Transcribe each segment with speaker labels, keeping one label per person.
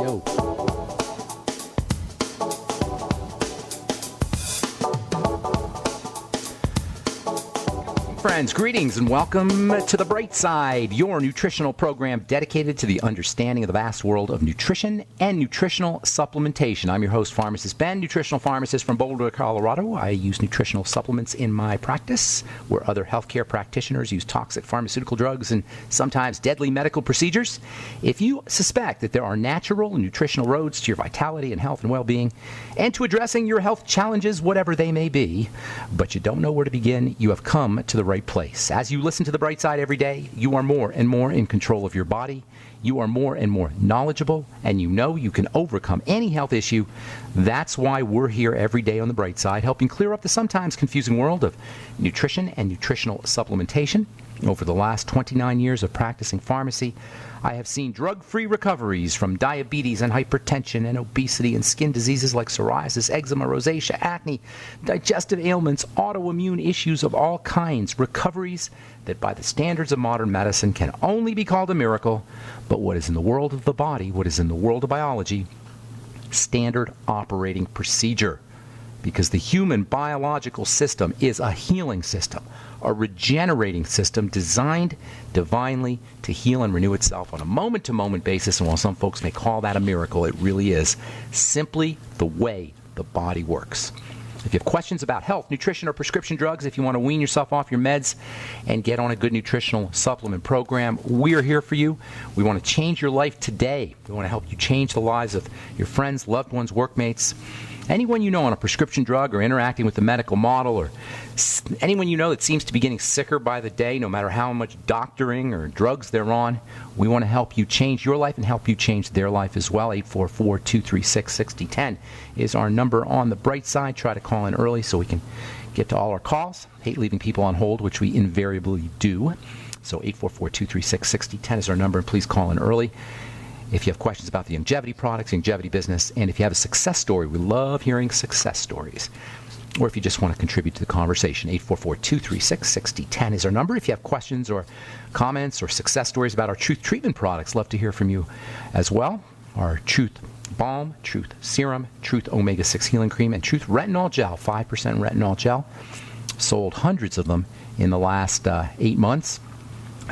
Speaker 1: Yo. Friends, greetings and welcome to The Bright Side, your nutritional program dedicated to the understanding of the vast world of nutrition and nutritional supplementation. I'm your host, Pharmacist Ben, nutritional pharmacist from Boulder, Colorado. I use nutritional supplements in my practice, where other healthcare practitioners use toxic pharmaceutical drugs and sometimes deadly medical procedures. If you suspect that there are natural and nutritional roads to your vitality and health and well-being, and to addressing your health challenges, whatever they may be, but you don't know where to begin, you have come to the right place. As you listen to The Bright Side every day, you are more and more in control of your body. You are more and more knowledgeable, and you know you can overcome any health issue. That's why we're here every day on The Bright Side, helping clear up the sometimes confusing world of nutrition and nutritional supplementation. Over the last 29 years of practicing pharmacy, I have seen drug-free recoveries from diabetes and hypertension and obesity and skin diseases like psoriasis, eczema, rosacea, acne, digestive ailments, autoimmune issues of all kinds, recoveries that by the standards of modern medicine can only be called a miracle, but what is in the world of the body, what is in the world of biology, standard operating procedure. Because the human biological system is a healing system, a regenerating system designed divinely to heal and renew itself on a moment-to-moment basis. And while some folks may call that a miracle, it really is simply the way the body works. If you have questions about health, nutrition, or prescription drugs, if you want to wean yourself off your meds and get on a good nutritional supplement program, we are here for you. We want to change your life today. We want to help you change the lives of your friends, loved ones, workmates, anyone you know on a prescription drug or interacting with the medical model, or anyone you know that seems to be getting sicker by the day, no matter how much doctoring or drugs they're on. We want to help you change your life and help you change their life as well. 844-236-6010 is our number on The Bright Side. Try to call in early so we can get to all our calls. Hate leaving people on hold, which we invariably do. So 844-236-6010 is our number, and please call in early. If you have questions about the longevity products, longevity business, and if you have a success story, we love hearing success stories. Or if you just want to contribute to the conversation, 844-236-6010 is our number. If you have questions or comments or success stories about our Truth Treatment products, love to hear from you as well. Our Truth Balm, Truth Serum, Truth Omega-6 Healing Cream, and Truth Retinol Gel, 5% retinol gel. Sold hundreds of them in the last 8 months.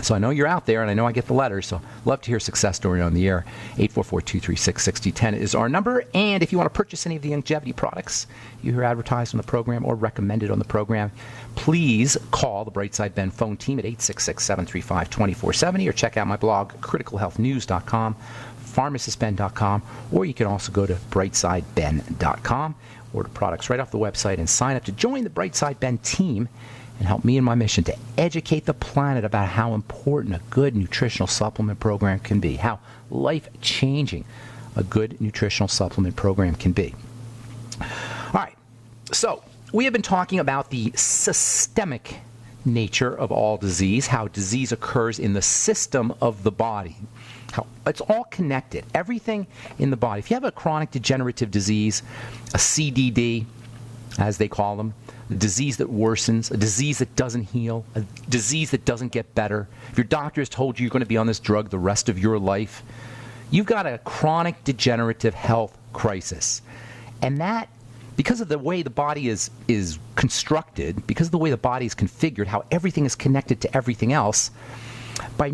Speaker 1: So I know you're out there, and I know I get the letters, so love to hear a success story on the air. 844-236-6010 is our number. And if you want to purchase any of the longevity products you hear advertised on the program or recommended on the program, please call the Brightside Ben phone team at 866-735-2470 or check out my blog, criticalhealthnews.com, pharmacistben.com, or you can also go to brightsideben.com, order products right off the website, and sign up to join the Brightside Ben team and help me in my mission to educate the planet about how important a good nutritional supplement program can be, how life-changing a good nutritional supplement program can be. All right, so we have been talking about the systemic nature of all disease, how disease occurs in the system of the body, how it's all connected, everything in the body. If you have a chronic degenerative disease, a CDD, as they call them, a disease that worsens, a disease that doesn't heal, a disease that doesn't get better. If your doctor has told you you're going to be on this drug the rest of your life, you've got a chronic degenerative health crisis. And that, because of the way the body is constructed, because of the way the body is configured, how everything is connected to everything else, by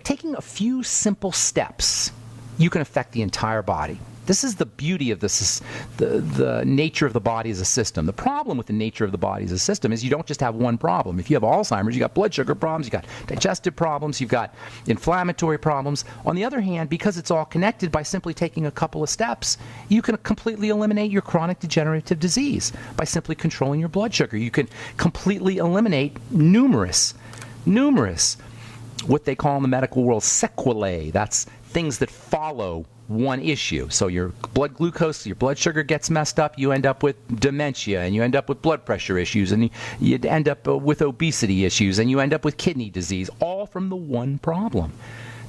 Speaker 1: taking a few simple steps, you can affect the entire body. This is the beauty of this, the nature of the body as a system. The problem with the nature of the body as a system is you don't just have one problem. If you have Alzheimer's, you got blood sugar problems, you got digestive problems, you've got inflammatory problems. On the other hand, because it's all connected, by simply taking a couple of steps, you can completely eliminate your chronic degenerative disease by simply controlling your blood sugar. You can completely eliminate numerous, what they call in the medical world sequelae. That's things that follow one issue. So your blood glucose, your blood sugar gets messed up, you end up with dementia, and you end up with blood pressure issues, and you end up with obesity issues, and you end up with kidney disease, all from the one problem.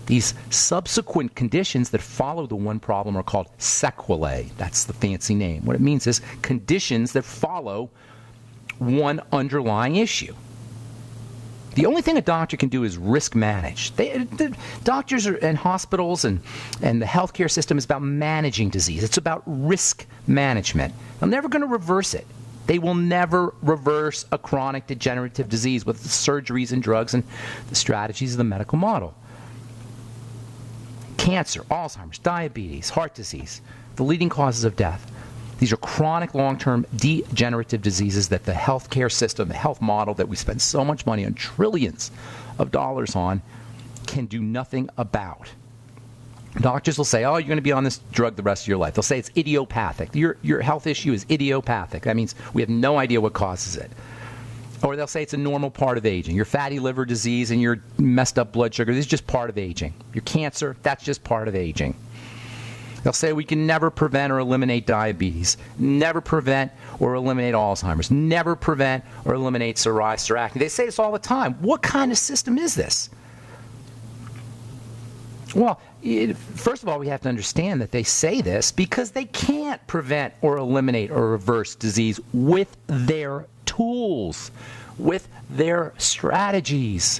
Speaker 1: These subsequent conditions that follow the one problem are called sequelae. That's the fancy name. What it means is conditions that follow one underlying issue. The only thing a doctor can do is risk manage. The doctors and hospitals and the healthcare system is about managing disease. It's about risk management. They're never going to reverse it. They will never reverse a chronic degenerative disease with surgeries and drugs and the strategies of the medical model. Cancer, Alzheimer's, diabetes, heart disease, the leading causes of death. These are chronic, long-term, degenerative diseases that the healthcare system, the health model that we spend so much money on, trillions of dollars on, can do nothing about. Doctors will say, oh, you're going to be on this drug the rest of your life. They'll say it's idiopathic. Your health issue is idiopathic. That means we have no idea what causes it. Or they'll say it's a normal part of aging. Your fatty liver disease and your messed up blood sugar, this is just part of aging. Your cancer, that's just part of aging. They'll say we can never prevent or eliminate diabetes, never prevent or eliminate Alzheimer's, never prevent or eliminate psoriasis or acne. They say this all the time. What kind of system is this? Well, first of all, we have to understand that they say this because they can't prevent or eliminate or reverse disease with their tools, with their strategies,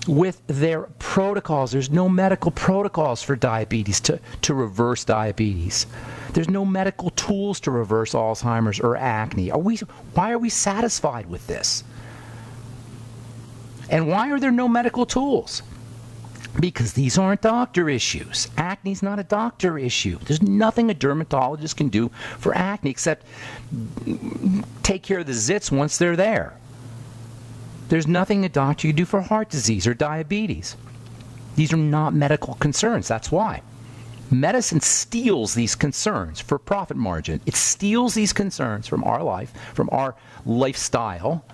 Speaker 1: with their protocols. There's no medical protocols for diabetes to reverse diabetes. There's no medical tools to reverse Alzheimer's or acne. Why are we satisfied with this? And why are there no medical tools? Because these aren't doctor issues. Acne's not a doctor issue. There's nothing a dermatologist can do for acne except take care of the zits once they're there. There's nothing a doctor can do for heart disease or diabetes. These are not medical concerns. That's why. Medicine steals these concerns for profit margin. It steals these concerns from our life, from our lifestyle.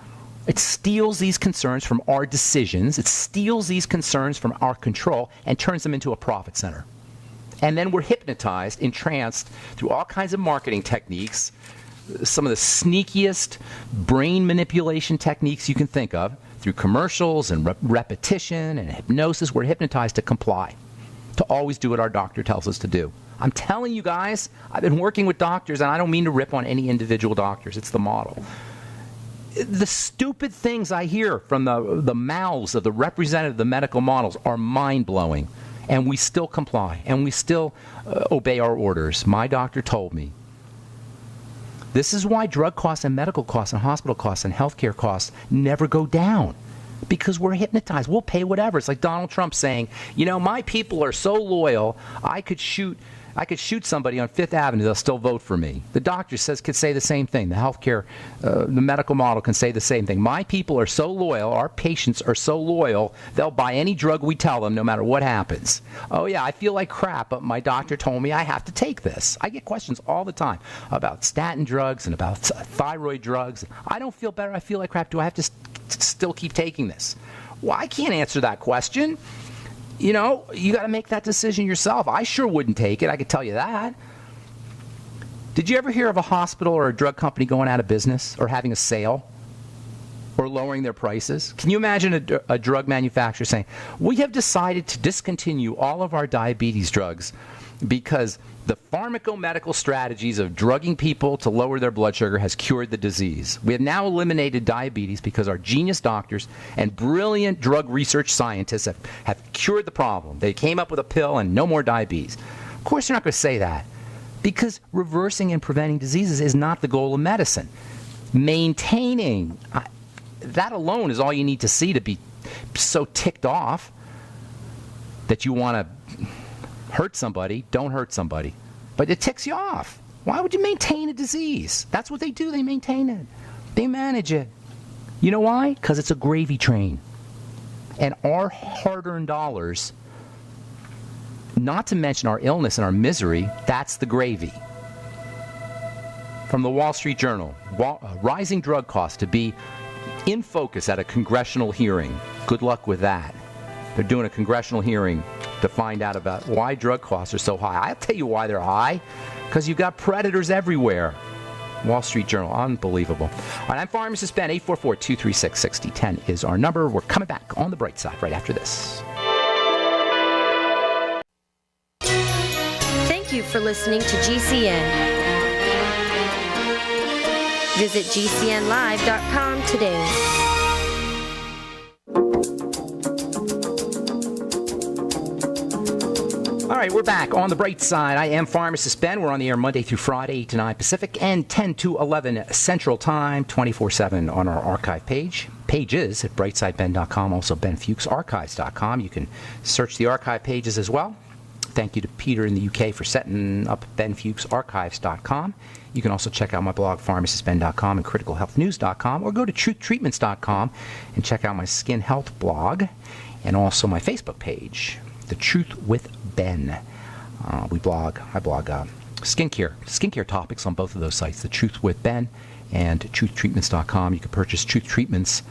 Speaker 1: It steals these concerns from our decisions. It steals these concerns from our control and turns them into a profit center. And then we're hypnotized, entranced through all kinds of marketing techniques, some of the sneakiest brain manipulation techniques you can think of, through commercials and repetition and hypnosis. We're hypnotized to comply, to always do what our doctor tells us to do. I'm telling you guys, I've been working with doctors, and I don't mean to rip on any individual doctors. It's the model. The stupid things I hear from the mouths of the representative of the medical models are mind-blowing, and we still comply, and we still obey our orders. My doctor told me. This is why drug costs and medical costs and hospital costs and healthcare costs never go down, because we're hypnotized. We'll pay whatever. It's like Donald Trump saying, my people are so loyal, I could shoot somebody on Fifth Avenue, they'll still vote for me. The doctor could say the same thing. The healthcare, the medical model can say the same thing. My people are so loyal, our patients are so loyal, they'll buy any drug we tell them no matter what happens. Oh yeah, I feel like crap, but my doctor told me I have to take this. I get questions all the time about statin drugs and about thyroid drugs. I don't feel better, I feel like crap. Do I have to still keep taking this? Well, I can't answer that question. You got to make that decision yourself. I sure wouldn't take it, I could tell you that. Did you ever hear of a hospital or a drug company going out of business or having a sale or lowering their prices? Can you imagine a drug manufacturer saying, we have decided to discontinue all of our diabetes drugs because the pharmacomedical strategies of drugging people to lower their blood sugar has cured the disease. We have now eliminated diabetes because our genius doctors and brilliant drug research scientists have cured the problem. They came up with a pill and no more diabetes. Of course, they're not going to say that, because reversing and preventing diseases is not the goal of medicine. Maintaining, that alone is all you need to see to be so ticked off that you want to hurt somebody. Don't hurt somebody. But it ticks you off. Why would you maintain a disease? That's what they do. They maintain it. They manage it. You know why? Because it's a gravy train. And our hard-earned dollars, not to mention our illness and our misery, that's the gravy. From the Wall Street Journal, rising drug costs to be in focus at a congressional hearing. Good luck with that. They're doing a congressional hearing to find out about why drug costs are so high. I'll tell you why they're high. Because you've got predators everywhere. Wall Street Journal, unbelievable. All right, I'm Pharmacist Ben. 844-236-6010 is our number. We're coming back on the bright side right after this.
Speaker 2: Thank you for listening to GCN. Visit GCNlive.com today.
Speaker 1: right, we're back on the bright side. I am Pharmacist Ben. We're on the air Monday through Friday, 8 to 9 Pacific, and 10 to 11 Central Time, 24/7 on our archive pages at brightsideben.com, also benfuchsarchives.com. You can search the archive pages as well. Thank you to Peter in the UK for setting up benfuchsarchives.com. You can also check out my blog, pharmacistben.com, and criticalhealthnews.com, or go to truthtreatments.com and check out my skin health blog, and also my Facebook page, The Truth with Ben. I blog skincare topics on both of those sites, The Truth with Ben and truthtreatments.com. You can purchase truth treatment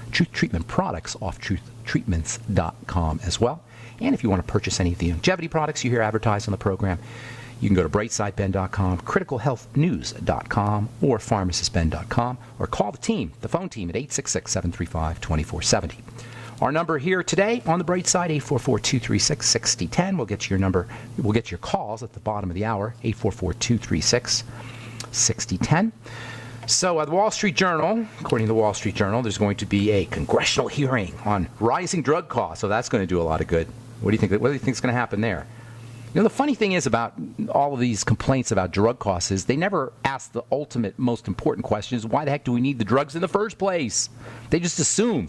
Speaker 1: products off truthtreatments.com as well. And if you want to purchase any of the longevity products you hear advertised on the program, you can go to brightsideben.com, criticalhealthnews.com, or pharmacistben.com, or call the phone team at 866-735-2470. Our number here today on the bright side, 844-236-6010. We'll get your calls at the bottom of the hour, 844-236-6010. So, the Wall Street Journal, according to the Wall Street Journal, there's going to be a congressional hearing on rising drug costs. So that's going to do a lot of good. What do you think is going to happen there? You know, the funny thing is about all of these complaints about drug costs is they never ask the ultimate, most important question is, why the heck do we need the drugs in the first place? They just assume.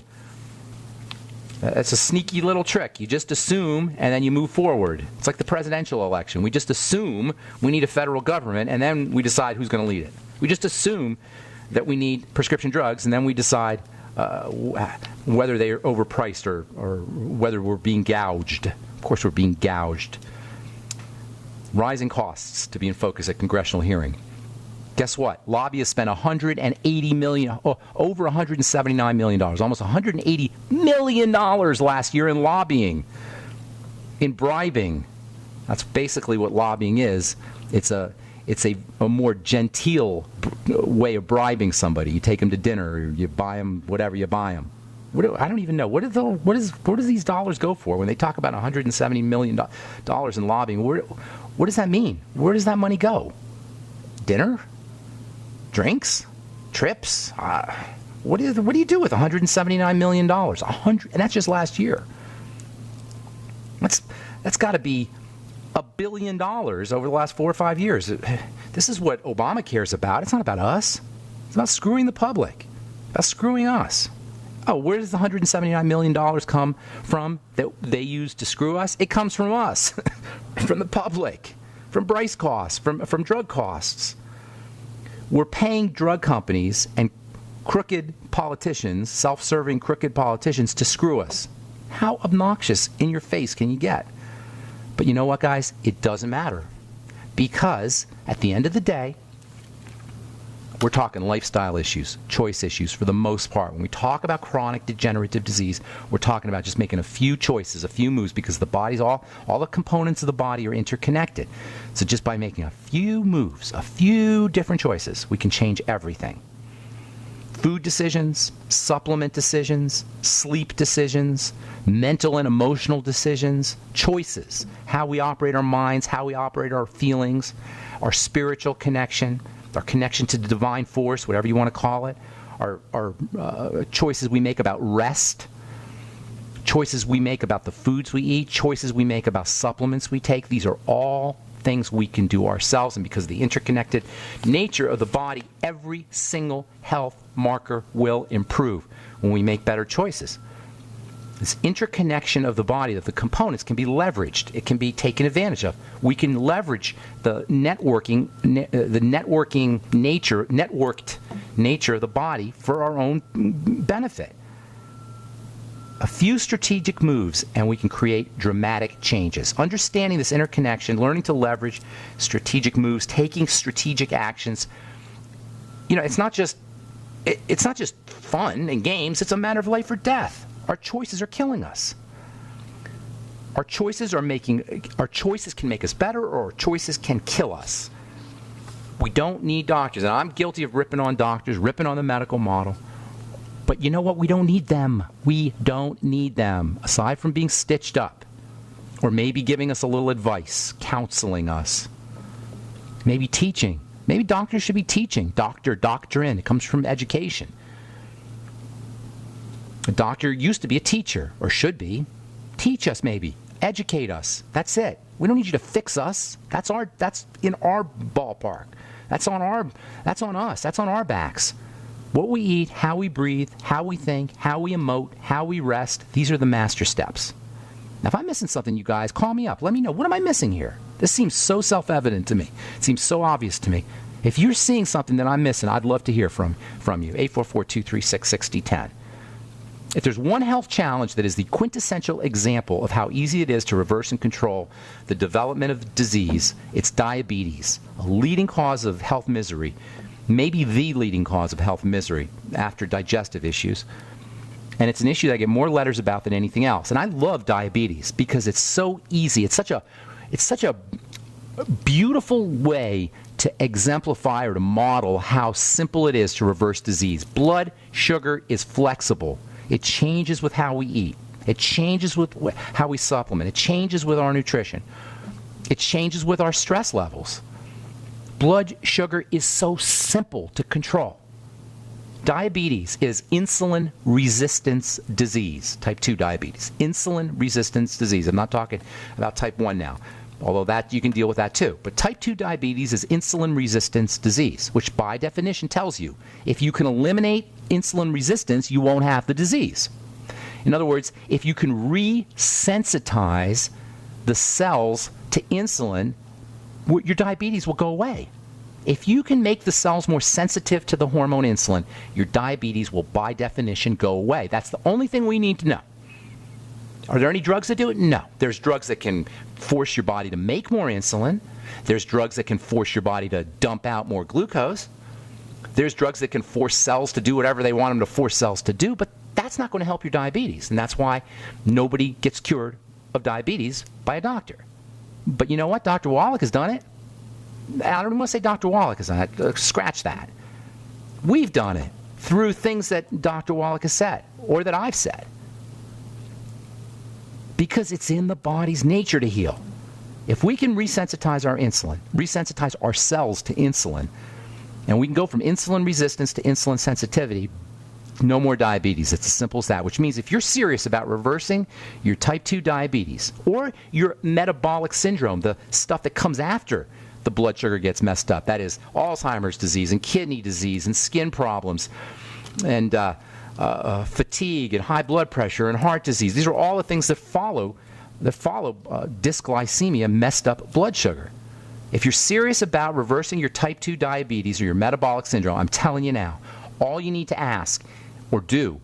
Speaker 1: It's a sneaky little trick. You just assume, and then you move forward. It's like the presidential election. We just assume we need a federal government, and then we decide who's going to lead it. We just assume that we need prescription drugs, and then we decide whether they are overpriced or whether we're being gouged. Of course, we're being gouged. Rising costs to be in focus at congressional hearing. Guess what? Lobbyists spent $180 million, over $179 million, almost $180 million last year in lobbying, in bribing. That's basically what lobbying is. It's a more genteel way of bribing somebody. You take them to dinner, or you buy them whatever you buy them. I don't even know. Where do these dollars go for when they talk about $170 million in lobbying? What does that mean? Where does that money go? Dinner? Drinks? Trips? What do you do with $179 million? And that's just last year. That's got to be $1 billion over the last 4 or 5 years. This is what Obamacare is about. It's not about us. It's about screwing the public. About screwing us. Oh, where does the $179 million come from that they use to screw us? It comes from us, from the public, from price costs, from drug costs. We're paying drug companies and crooked politicians, self-serving crooked politicians, to screw us. How obnoxious in your face can you get? But you know what, guys? It doesn't matter. Because at the end of the day, we're talking lifestyle issues, choice issues for the most part. When we talk about chronic degenerative disease, we're talking about just making a few choices, a few moves, because the body's all the components of the body are interconnected. So just by making a few moves, a few different choices, we can change everything. Food decisions, supplement decisions, sleep decisions, mental and emotional decisions, choices, how we operate our minds, how we operate our feelings, our spiritual connection, our connection to the divine force, whatever you want to call it, our choices we make about rest, choices we make about the foods we eat, choices we make about supplements we take. These are all things we can do ourselves, and because of the interconnected nature of the body, every single health marker will improve when we make better choices. This interconnection of the body, of the components, can be leveraged. It can be taken advantage of. We can leverage the networked nature of the body for our own benefit. A few strategic moves, and we can create dramatic changes. Understanding this interconnection, learning to leverage strategic moves, taking strategic actions. You know, it's not just fun and games. It's a matter of life or death. Our choices are killing us. Our choices can make us better, or our choices can kill us. We don't need doctors, and I'm guilty of ripping on doctors, ripping on the medical model. But you know what? We don't need them. We don't need them. Aside from being stitched up, or maybe giving us a little advice, counseling us, maybe teaching. Maybe doctors should be teaching. Doctrine. It comes from education. A doctor used to be a teacher, or should be. Teach us maybe Educate us. That's it. We don't need you to fix us. That's in our ballpark. That's on us. That's on our backs. What we eat, how we breathe, how we think, how we emote, how we rest, these are the master steps. Now, if I'm missing something, you guys, call me up. Let me know. What am I missing here? This seems so self-evident to me. It seems so obvious to me. If you're seeing something that I'm missing, I'd love to hear from you. 844-236-6010. If there's one health challenge that is the quintessential example of how easy it is to reverse and control the development of disease, it's diabetes, a leading cause of health misery, maybe the leading cause of health misery after digestive issues. And it's an issue that I get more letters about than anything else. And I love diabetes because it's so easy. It's such a beautiful way to exemplify or to model how simple it is to reverse disease. Blood sugar is flexible. It changes with how we eat. It changes with how we supplement. It changes with our nutrition. It changes with our stress levels. Blood sugar is so simple to control. Diabetes is insulin resistance disease, type 2 diabetes. Insulin resistance disease. I'm not talking about type 1 now, although that you can deal with that too. But type 2 diabetes is insulin resistance disease, which by definition tells you if you can eliminate insulin resistance, you won't have the disease. In other words, if you can resensitize the cells to insulin, your diabetes will go away. If you can make the cells more sensitive to the hormone insulin, your diabetes will by definition go away. That's the only thing we need to know. Are there any drugs that do it? No. There's drugs that can force your body to make more insulin. There's drugs that can force your body to dump out more glucose. There's drugs that can force cells to do whatever they want them to force cells to do, but that's not going to help your diabetes. And that's why nobody gets cured of diabetes by a doctor. But you know what? Dr. Wallach has done it. I don't even want to say Dr. Wallach has done it. Scratch that. We've done it through things that Dr. Wallach has said or that I've said. Because it's in the body's nature to heal. If we can resensitize our insulin, resensitize our cells to insulin, and we can go from insulin resistance to insulin sensitivity, no more diabetes. It's as simple as that, which means if you're serious about reversing your type 2 diabetes or your metabolic syndrome, the stuff that comes after the blood sugar gets messed up, that is Alzheimer's disease and kidney disease and skin problems and fatigue and high blood pressure and heart disease. These are all the things that follow dysglycemia, messed up blood sugar. If you're serious about reversing your type 2 diabetes or your metabolic syndrome, I'm telling you now, all you need to ask or do,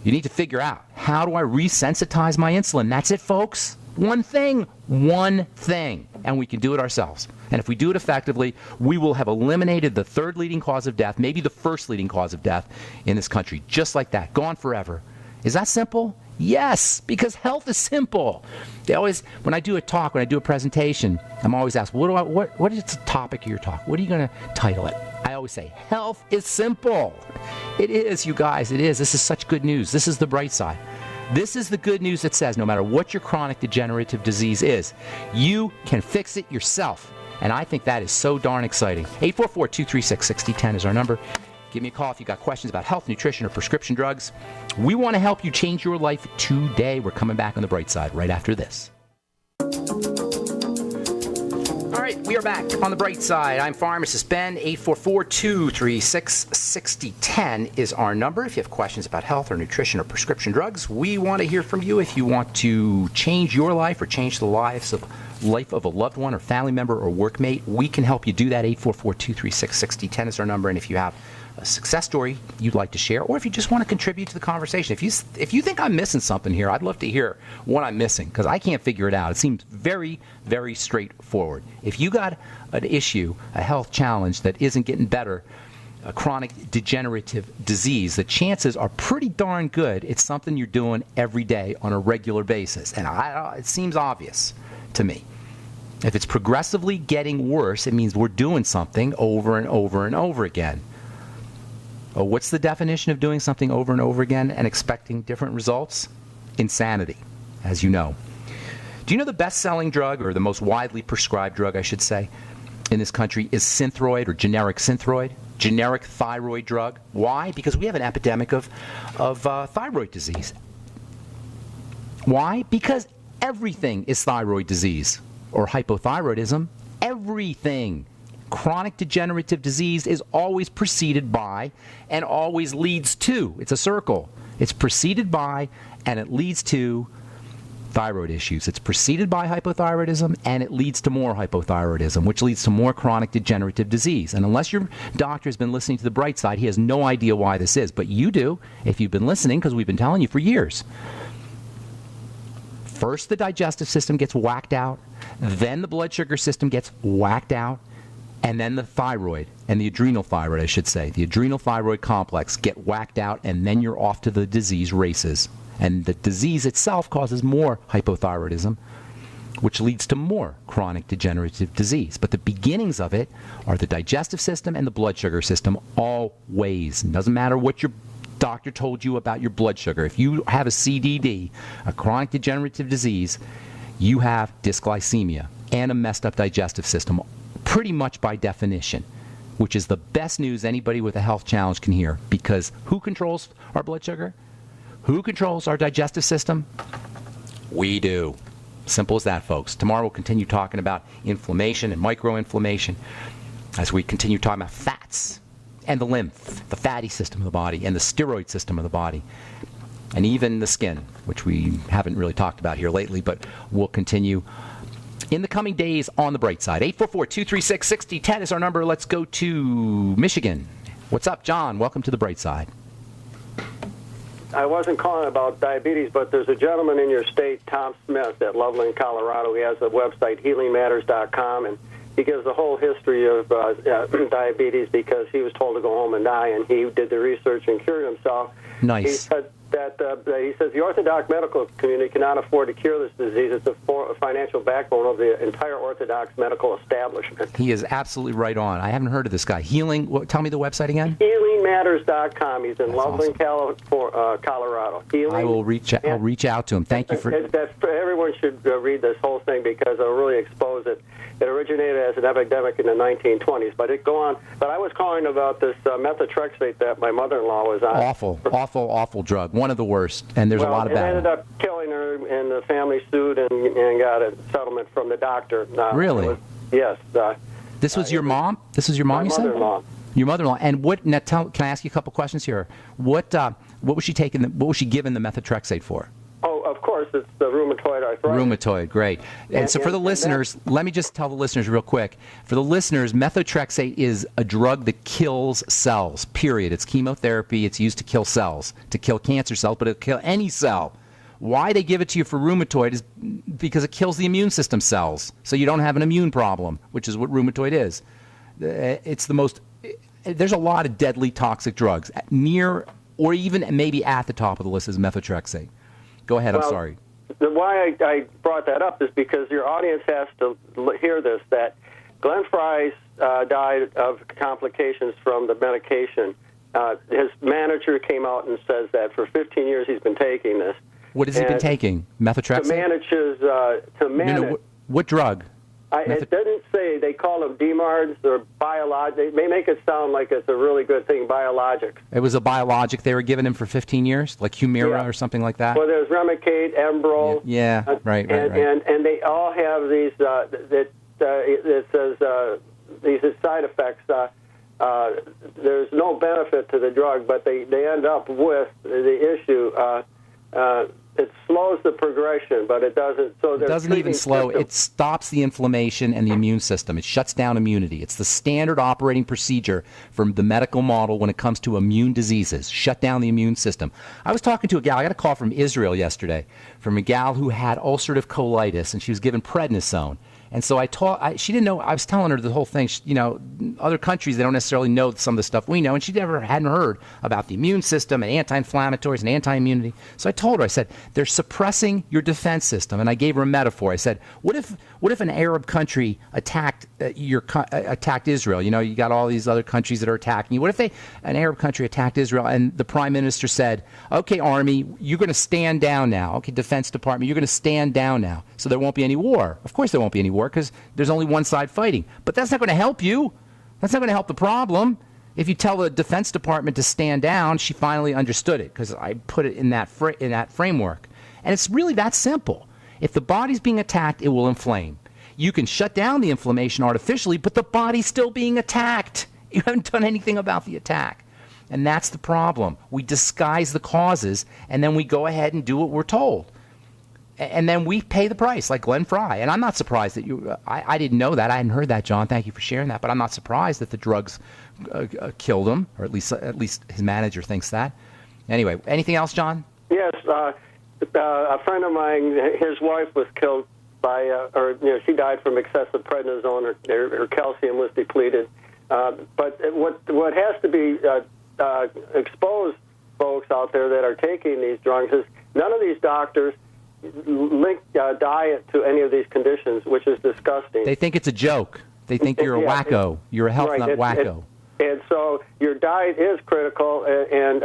Speaker 1: you need to figure out, how do I resensitize my insulin? That's it, folks. One thing, and we can do it ourselves. And if we do it effectively, we will have eliminated the third leading cause of death, maybe the first leading cause of death in this country, just like that, gone forever. Is that simple? Yes, because health is simple. They always, when I do a talk, when I do a presentation, I'm always asked, what is the topic of your talk? What are you going to title it? I always say, health is simple. It is, you guys, it is. This is such good news. This is the bright side. This is the good news that says no matter what your chronic degenerative disease is, you can fix it yourself. And I think that is so darn exciting. 844-236-6010 is our number. Give me a call if you've got questions about health, nutrition, or prescription drugs. We want to help you change your life today. We're coming back on the bright side right after this. All right, we are back on the bright side. I'm Pharmacist Ben. 844-236-6010 is our number. If you have questions about health or nutrition or prescription drugs, we want to hear from you. If you want to change your life or change the life of a loved one or family member or workmate, we can help you do that. 844-236-6010 is our number. And if you have a success story you'd like to share, or if you just want to contribute to the conversation, if you think I'm missing something here, I'd love to hear what I'm missing, because I can't figure it out. It seems very, very straightforward. If you got an issue, a health challenge that isn't getting better, a chronic degenerative disease, the chances are pretty darn good it's something you're doing every day on a regular basis. And it seems obvious to me. If it's progressively getting worse, it means we're doing something over and over and over again. Oh, what's the definition of doing something over and over again and expecting different results? Insanity, as you know. Do you know the best-selling drug, or the most widely prescribed drug, I should say, in this country is Synthroid, or generic Synthroid, generic thyroid drug? Why? Because we have an epidemic of thyroid disease. Why? Because Everything is thyroid disease or hypothyroidism. Everything. Chronic degenerative disease is always preceded by and always leads to. It's a circle. It's preceded by and it leads to thyroid issues. It's preceded by hypothyroidism and it leads to more hypothyroidism, which leads to more chronic degenerative disease. And unless your doctor has been listening to the bright side, he has no idea why this is. But you do if you've been listening, because we've been telling you for years. First, the digestive system gets whacked out. Then the blood sugar system gets whacked out. And then the thyroid and the adrenal thyroid, I should say, the adrenal thyroid complex get whacked out, and then you're off to the disease races. And the disease itself causes more hypothyroidism, which leads to more chronic degenerative disease. But the beginnings of it are the digestive system and the blood sugar system always. It doesn't matter what your doctor told you about your blood sugar. If you have a CDD, a chronic degenerative disease, you have dysglycemia and a messed up digestive system, pretty much by definition, which is the best news anybody with a health challenge can hear, because who controls our blood sugar? Who controls our digestive system? We do. Simple as that, folks. Tomorrow we'll continue talking about inflammation and microinflammation as we continue talking about fats and the lymph, the fatty system of the body, and the steroid system of the body, and even the skin, which we haven't really talked about here lately, but we'll continue in the coming days on the bright side. 844-236-6010 is our number. Let's go to Michigan. What's up, John? Welcome to the bright side.
Speaker 3: I wasn't calling about diabetes, but there's a gentleman in your state, Tom Smith, at Loveland, Colorado. He has a website, healingmatters.com, and he gives the whole history of diabetes because he was told to go home and die, and he did the research and cured himself.
Speaker 1: Nice.
Speaker 3: He said that he says the Orthodox medical community cannot afford to cure this disease. It's a financial backbone of the entire Orthodox medical establishment.
Speaker 1: He is absolutely right on. I haven't heard of this guy. Tell me the website again.
Speaker 3: Healingmatters.com. He's in Loveland,
Speaker 1: awesome.
Speaker 3: Colorado.
Speaker 1: I will reach out to him. Thank you for...
Speaker 3: Everyone should read this whole thing because it'll really expose it. It originated as an epidemic in the 1920s, but it go on. But I was calling about this methotrexate that my mother-in-law was on.
Speaker 1: Awful drug. One of the worst, and there's a lot of bad.
Speaker 3: It ended up killing her, and the family sued and got a settlement from the doctor.
Speaker 1: Really?
Speaker 3: Yes.
Speaker 1: This was your mom? This was your mom, you said?
Speaker 3: My mother-in-law.
Speaker 1: Your mother-in-law. And what? Now, can I ask you a couple questions here? What was she taking? What was she given the methotrexate for?
Speaker 3: Oh, of course, it's the rheumatoid arthritis.
Speaker 1: Rheumatoid, great. And so for the listeners, let me just tell the listeners real quick. For the listeners, methotrexate is a drug that kills cells, period. It's chemotherapy. It's used to kill cells, to kill cancer cells, but it'll kill any cell. Why they give it to you for rheumatoid is because it kills the immune system cells, so you don't have an immune problem, which is what rheumatoid is. It's the most... There's a lot of deadly toxic drugs. Near or even maybe at the top of the list is methotrexate. Go ahead, I'm sorry.
Speaker 3: Why I brought that up is because your audience has to hear this, that Glenn Fry's died of complications from the medication. His manager came out and says that for 15 years he's been taking this.
Speaker 1: What has he been taking? Methotrexate?
Speaker 3: To manage...
Speaker 1: what drug?
Speaker 3: It didn't say. They call them DMARDs or biologics. They may make it sound like it's a really good thing, biologics.
Speaker 1: It was a biologic they were giving him for 15 years, like Humira or something like that?
Speaker 3: Well, there's Remicade, Enbrel.
Speaker 1: Right.
Speaker 3: And they all have these, it says these side effects. There's no benefit to the drug, but they end up with the issue. It slows the progression, but it doesn't. So
Speaker 1: it doesn't even slow. It stops the inflammation and the immune system. It shuts down immunity. It's the standard operating procedure from the medical model when it comes to immune diseases. Shut down the immune system. I was talking to a gal. I got a call from Israel yesterday from a gal who had ulcerative colitis, and she was given prednisone. And so she didn't know. I was telling her the whole thing. Other countries, they don't necessarily know some of the stuff we know, and she hadn't heard about the immune system and anti-inflammatories and anti-immunity. So I told her, I said, they're suppressing your defense system. And I gave her a metaphor. I said, what if an Arab country attacked Israel? You got all these other countries that are attacking you. What if an Arab country attacked Israel and the prime minister said, okay, army, you're going to stand down now. Okay, Defense Department, you're going to stand down now. So there won't be any war. Of course there won't be any war, because there's only one side fighting. But that's not going to help you. That's not going to help the problem. If you tell the Defense Department to stand down, she finally understood it, because I put it in that framework. And it's really that simple. If the body's being attacked, it will inflame. You can shut down the inflammation artificially, but the body's still being attacked. You haven't done anything about the attack. And that's the problem. We disguise the causes, and then we go ahead and do what we're told. And then we pay the price, like Glenn Fry. And I'm not surprised that you... I didn't know that. I hadn't heard that, John. Thank you for sharing that. But I'm not surprised that the drugs killed him, or at least his manager thinks that. Anyway, anything else, John?
Speaker 3: Yes. A friend of mine, his wife was killed by... she died from excessive prednisone. Her calcium was depleted. But what has to be exposed, folks out there that are taking these drugs, is none of these doctors link diet to any of these conditions, which is disgusting.
Speaker 1: They think it's a joke. They think you're a wacko. You're a health nut wacko.
Speaker 3: And so your diet is critical. And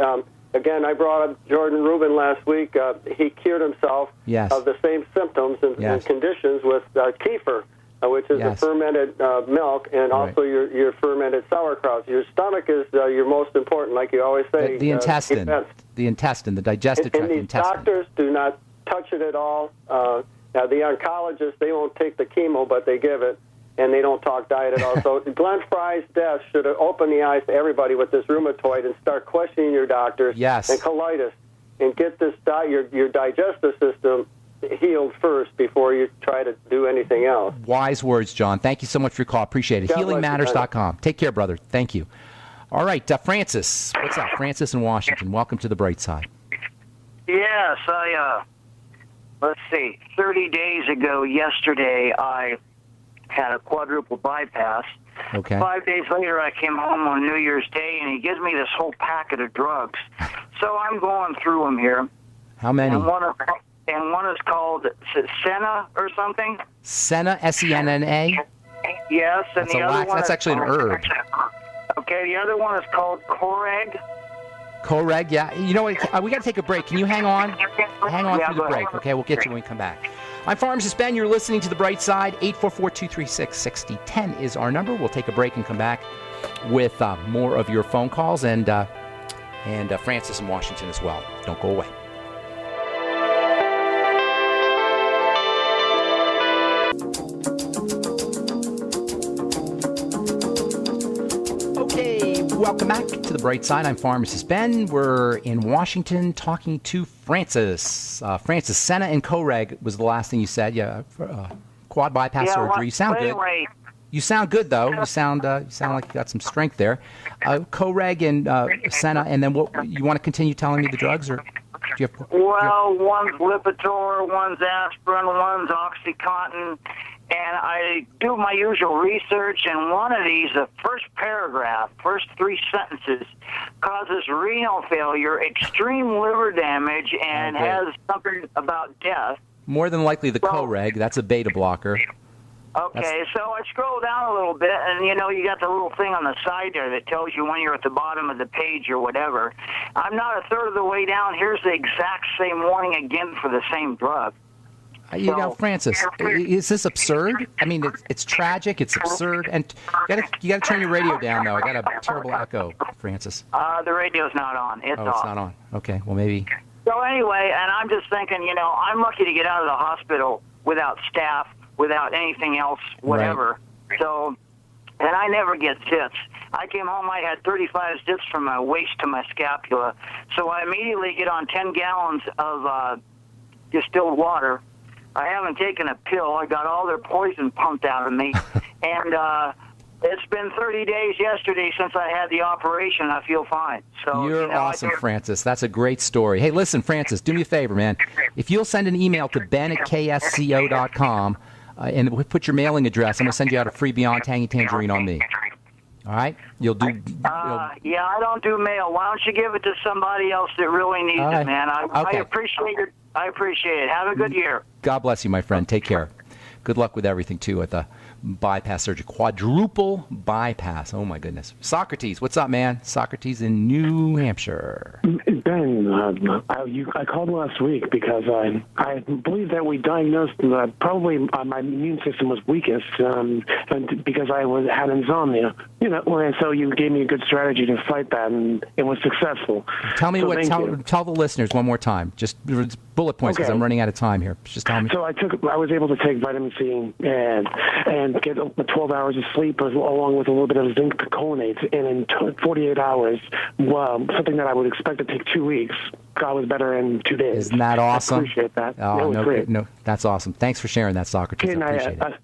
Speaker 3: again, I brought up Jordan Rubin last week. He cured himself of the same symptoms and conditions with kefir, which is the fermented milk, and also your fermented sauerkraut. Your stomach is your most important, like you always say.
Speaker 1: The intestine, the digestive tract,
Speaker 3: and these
Speaker 1: intestine.
Speaker 3: doctors do not touch it at all. Now, the oncologists, they won't take the chemo, but they give it, and they don't talk diet at all. So Glenn Fry's death should have opened the eyes to everybody with this rheumatoid and start questioning your doctors and colitis, and get this your digestive system healed first before you try to do anything else.
Speaker 1: Wise words, John. Thank you so much for your call. Appreciate it. HealingMatters.com. Take care, brother. Thank you. All right, Francis. What's up? Francis in Washington. Welcome to the bright side.
Speaker 4: Yes, let's see, 30 days ago yesterday, I had a quadruple bypass.
Speaker 1: Okay.
Speaker 4: 5 days later, I came home on New Year's Day, and he gives me this whole packet of drugs. So I'm going through them here.
Speaker 1: How many?
Speaker 4: And one is called Senna or something.
Speaker 1: Senna, S-E-N-N-A?
Speaker 4: Yes, and the other one
Speaker 1: that's actually an herb.
Speaker 4: Okay, the other one is called Coreg.
Speaker 1: Coreg, yeah. You know what? We got to take a break. Can you hang on? Hang on through the break, okay? We'll get you when we come back. I'm Pharmacist Ben. You're listening to The Bright Side. 844-236-6010 is our number. We'll take a break and come back with more of your phone calls and Francis in Washington as well. Don't go away. Welcome back to The Bright Side. I'm Pharmacist Ben. We're in Washington talking to Francis. Francis, Senna and Coreg was the last thing you said. Yeah, quad bypass surgery. You sound good. You sound good, though. You sound like you got some strength there. Coreg and Senna, and then what? You want to continue telling me the drugs, or do you have?
Speaker 4: Well, one's Lipitor, one's aspirin, one's OxyContin. And I do my usual research, and one of these, the first paragraph, first 3 sentences, causes renal failure, extreme liver damage, and has something about death.
Speaker 1: More than likely the Coreg. That's a beta blocker.
Speaker 4: Okay, so I scroll down a little bit, and, you got the little thing on the side there that tells you when you're at the bottom of the page or whatever. I'm not a third of the way down. Here's the exact same warning again for the same drug.
Speaker 1: Francis, is this absurd? I mean, it's tragic, it's absurd, and you got to turn your radio down, though. I got a terrible echo, Francis.
Speaker 4: The radio's not on. It's off.
Speaker 1: It's not on. Okay, well, maybe.
Speaker 4: So anyway, and I'm just thinking, I'm lucky to get out of the hospital without staff, without anything else, whatever. Right. So, and I never get zits. I came home, I had 35 zits from my waist to my scapula. So I immediately get on 10 gallons of distilled water. I haven't taken a pill. I got all their poison pumped out of me. And it's been 30 days yesterday since I had the operation. I feel fine. So
Speaker 1: You're awesome, Francis. That's a great story. Hey, listen, Francis, do me a favor, man. If you'll send an email to ben@ksco.com and put your mailing address, I'm going to send you out a free Beyond Tangy Tangerine on me. All right? You'll do...
Speaker 4: yeah, I don't do mail. Why don't you give it to somebody else that really needs it, man? I appreciate it. I appreciate it. Have a good year. God
Speaker 1: bless you, my friend. Take care. Good luck with everything, too, at the bypass surgery. Quadruple bypass. Oh, my goodness. Socrates, what's up, man? Socrates in New Hampshire.
Speaker 5: Ben, I called last week because I believe that we diagnosed probably my immune system was weakest and because I had insomnia. And so you gave me a good strategy to fight that, and it was successful.
Speaker 1: Tell me tell the listeners one more time, just bullet points, because I'm running out of time here. Just tell me.
Speaker 5: So I was able to take vitamin C and get 12 hours of sleep along with a little bit of zinc picolinate, and in 48 hours, something that I would expect to take 2 weeks, I was better in 2 days.
Speaker 1: Isn't that awesome?
Speaker 5: I appreciate that.
Speaker 1: Oh,
Speaker 5: great.
Speaker 1: No, that's awesome. Thanks for sharing that, Socrates. I appreciate it.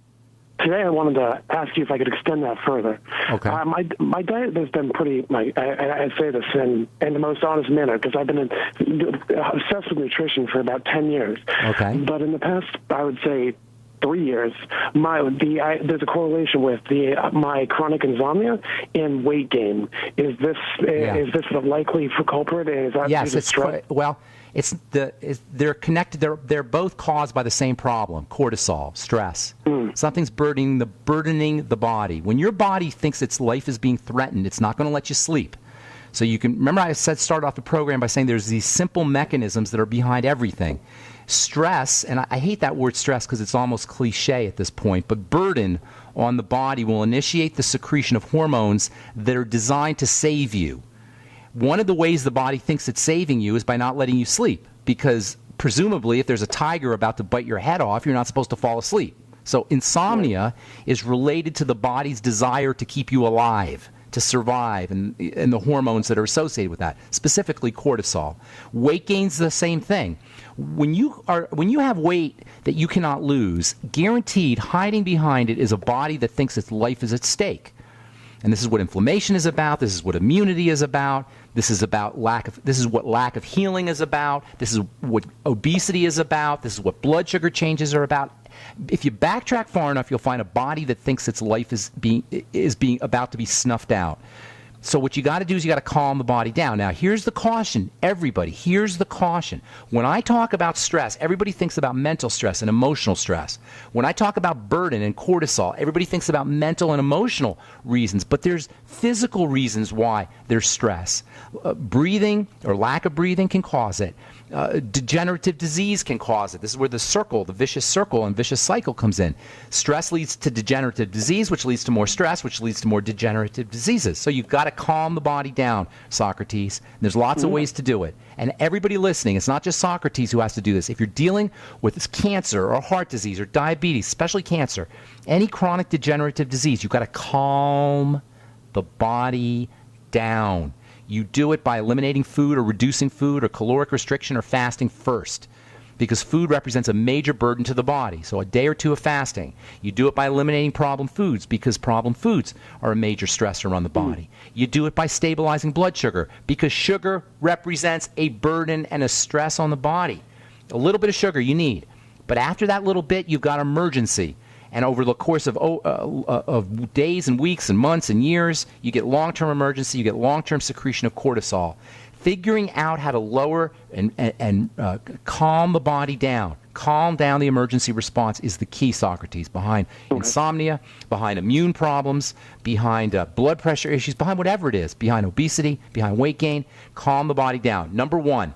Speaker 5: Today I wanted to ask you if I could extend that further.
Speaker 1: Okay.
Speaker 5: My diet has been pretty, I say this in the most honest manner, because I've been obsessed with nutrition for about 10 years.
Speaker 1: Okay.
Speaker 5: But in the past, I would say 3 years, there's a correlation with my chronic insomnia and weight gain. Is this the likely culprit? Is that
Speaker 1: yes,
Speaker 5: due to
Speaker 1: it's
Speaker 5: stress?
Speaker 1: they're connected. They're both caused by the same problem: cortisol, stress. Something's burdening the body. When your body thinks its life is being threatened, it's not going to let you sleep. So you can remember I started off the program by saying there's these simple mechanisms that are behind everything. Stress, and I hate that word stress because it's almost cliche at this point, but burden on the body will initiate the secretion of hormones that are designed to save you. One of the ways the body thinks it's saving you is by not letting you sleep, because presumably if there's a tiger about to bite your head off, you're not supposed to fall asleep. So insomnia is related to the body's desire to keep you alive, to survive, and the hormones that are associated with that, specifically cortisol. Weight gain's the same thing. When you have weight that you cannot lose, guaranteed hiding behind it is a body that thinks its life is at stake. And this is what inflammation is about. This is what immunity is about. This is what lack of healing is about. This is what obesity is about. This is what blood sugar changes are about. If you backtrack far enough, you'll find a body that thinks its life is being about to be snuffed out. So what you got to do is you got to calm the body down. Now, here's the caution, everybody. Here's the caution. When I talk about stress, everybody thinks about mental stress and emotional stress. When I talk about burden and cortisol, everybody thinks about mental and emotional reasons. But there's physical reasons why there's stress. Breathing or lack of breathing can cause it. Degenerative disease can cause it. This is where the vicious circle and vicious cycle comes in. Stress leads to degenerative disease, which leads to more stress, which leads to more degenerative diseases. So you've got to calm the body down, Socrates. And there's lots of ways to do it. And everybody listening, it's not just Socrates who has to do this. If you're dealing with cancer or heart disease or diabetes, especially cancer, any chronic degenerative disease, you've got to calm the body down. You do it by eliminating food or reducing food or caloric restriction or fasting first, because food represents a major burden to the body. So a day or two of fasting. You do it by eliminating problem foods, because problem foods are a major stressor on the body. You do it by stabilizing blood sugar, because sugar represents a burden and a stress on the body. A little bit of sugar you need, but after that little bit, you've got emergency. And over the course of days and weeks and months and years, you get long-term emergency, you get long-term secretion of cortisol. Figuring out how to lower and calm the body down, calm down the emergency response is the key, Socrates, behind insomnia, behind immune problems, behind blood pressure issues, behind whatever it is, behind obesity, behind weight gain. Calm the body down. Number one,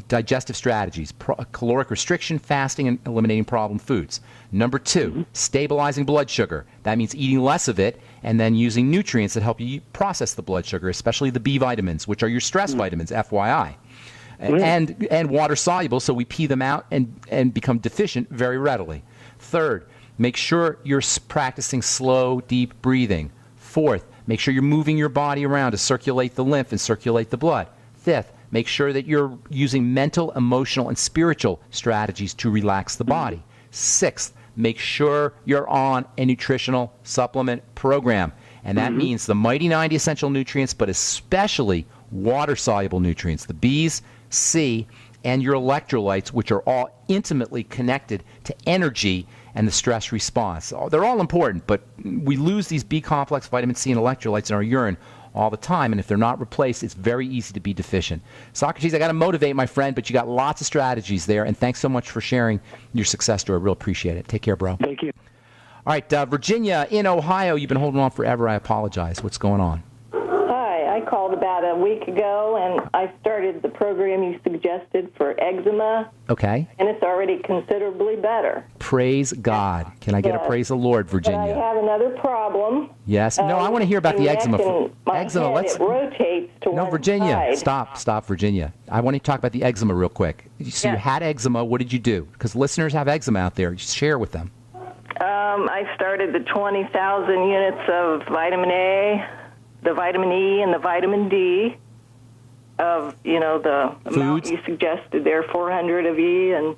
Speaker 1: digestive strategies, caloric restriction, fasting, and eliminating problem foods. Number two, stabilizing blood sugar. That means eating less of it and then using nutrients that help you process the blood sugar, especially the B vitamins, which are your stress vitamins, FYI. And water soluble, so we pee them out and become deficient very readily. Third, make sure you're practicing slow, deep breathing. Fourth, make sure you're moving your body around to circulate the lymph and circulate the blood. Fifth, make sure that you're using mental, emotional, and spiritual strategies to relax the body. Sixth, make sure you're on a nutritional supplement program. And that means the Mighty 90 essential nutrients, but especially water-soluble nutrients, the B's, C, and your electrolytes, which are all intimately connected to energy and the stress response. They're all important, but we lose these B-complex, vitamin C, and electrolytes in our urine all the time, and if they're not replaced, it's very easy to be deficient. Socrates, I got to motivate, my friend, but you got lots of strategies there, and thanks so much for sharing your success story. I really appreciate it. Take care, bro.
Speaker 5: Thank you.
Speaker 1: All right, Virginia in Ohio, you've been holding on forever. I apologize. What's going on?
Speaker 6: Hi, I called about a week ago, and I started the program you suggested for eczema.
Speaker 1: Okay.
Speaker 6: And it's already considerably better.
Speaker 1: Praise God. Can I get a praise the Lord,
Speaker 6: But
Speaker 1: Virginia?
Speaker 6: I have another problem.
Speaker 1: Yes. No, I want to hear about the
Speaker 6: neck
Speaker 1: eczema.
Speaker 6: and my
Speaker 1: Eczema.
Speaker 6: head, it rotates to
Speaker 1: No,
Speaker 6: one
Speaker 1: Virginia.
Speaker 6: side.
Speaker 1: Stop, Virginia. I want to talk about the eczema real quick. So you
Speaker 6: Yes.
Speaker 1: had eczema. What did you do? Because listeners have eczema out there. Just share with them.
Speaker 6: I started the 20,000 units of vitamin A, the vitamin E, and the vitamin D of, the amount
Speaker 1: Foods?
Speaker 6: you suggested there, 400 of E. And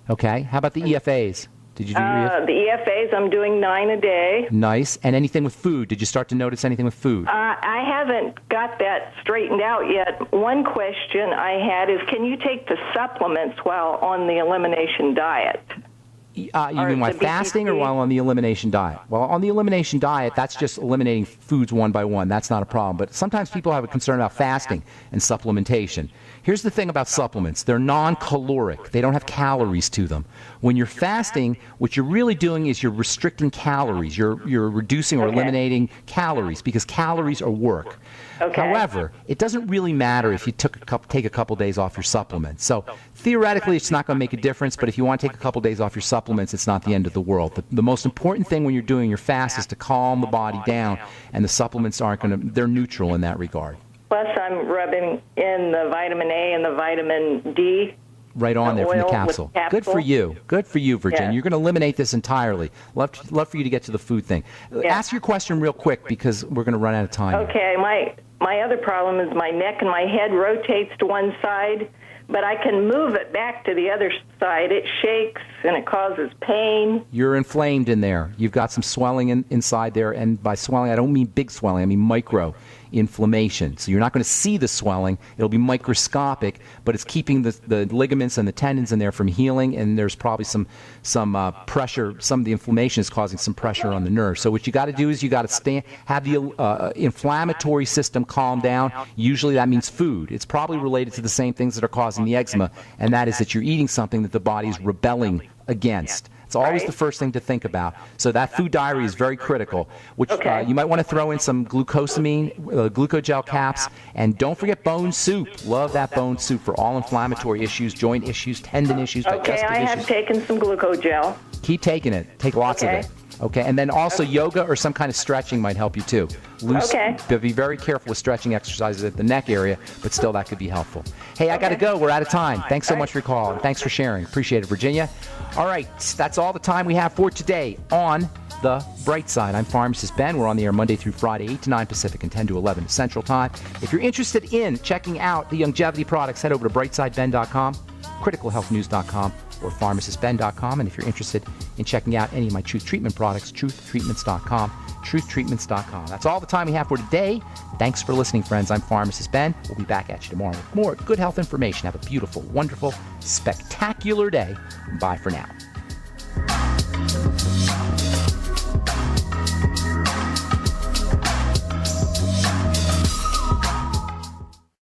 Speaker 1: Okay. How about the EFAs? Did you do your
Speaker 6: the EFAs, I'm doing 9 a day.
Speaker 1: Nice. And anything with food? Did you start to notice anything with food?
Speaker 6: I haven't got that straightened out yet. One question I had is, can you take the supplements while on the elimination diet?
Speaker 1: You mean while
Speaker 6: the
Speaker 1: fasting or
Speaker 6: BCC?
Speaker 1: while on the elimination diet? Well, on the elimination diet, that's just eliminating foods one by one. That's not a problem. But sometimes people have a concern about fasting and supplementation. Here's the thing about supplements. They're non-caloric. They don't have calories to them. When you're fasting, what you're really doing is you're restricting calories. You're reducing or eliminating calories because calories are work.
Speaker 6: Okay.
Speaker 1: However, it doesn't really matter if you take a couple days off your supplements. So theoretically, it's not going to make a difference, but if you want to take a couple days off your supplements, it's not the end of the world. The most important thing when you're doing your fast is to calm the body down, and the supplements they're neutral in that regard.
Speaker 6: Plus, I'm rubbing in the vitamin A and the vitamin D.
Speaker 1: Right on there from the
Speaker 6: oil with
Speaker 1: capsule.
Speaker 6: capsule.
Speaker 1: Good for you. Good for you, Virginia.
Speaker 6: Yeah.
Speaker 1: You're going to eliminate this entirely. Love for you to get to the food thing.
Speaker 6: Yeah.
Speaker 1: Ask your question real quick because we're going to run out of time.
Speaker 6: Okay, my other problem is my neck and my head rotates to one side, but I can move it back to the other side. It shakes and it causes pain.
Speaker 1: You're inflamed in there. You've got some swelling inside there, and by swelling, I don't mean big swelling. I mean micro inflammation. So you're not going to see the swelling. It'll be microscopic, but it's keeping the ligaments and the tendons in there from healing, and there's probably some pressure. Some of the inflammation is causing some pressure on the nerves. So what you got to do is you got to have the inflammatory system calm down. Usually that means food. It's probably related to the same things that are causing the eczema, and that is that you're eating something that the body's rebelling against. It's always the first thing to think about. So that food diary is very critical, which you might want to throw in some glucosamine, glucogel caps, and don't forget bone soup. Love that bone soup for all inflammatory issues, joint issues, tendon issues, digestive
Speaker 6: Okay, I have
Speaker 1: issues.
Speaker 6: taken some glucogel.
Speaker 1: Keep taking it. Take lots of it. Okay, and then also yoga or some kind of stretching might help you too. But be very careful with stretching exercises at the neck area, but still that could be helpful. Hey, I got to go. We're out of time. Thanks so much for your call, and thanks for sharing. Appreciate it, Virginia. All right, that's all the time we have for today on The Bright Side. I'm Pharmacist Ben. We're on the air Monday through Friday, 8 to 9 Pacific and 10 to 11 Central Time. If you're interested in checking out the longevity products, head over to brightsideben.com, criticalhealthnews.com, or pharmacistben.com. And if you're interested in checking out any of my Truth Treatment products, truthtreatments.com, truthtreatments.com. That's all the time we have for today. Thanks for listening, friends. I'm Pharmacist Ben. We'll be back at you tomorrow with more good health information. Have a beautiful, wonderful, spectacular day. Bye for now.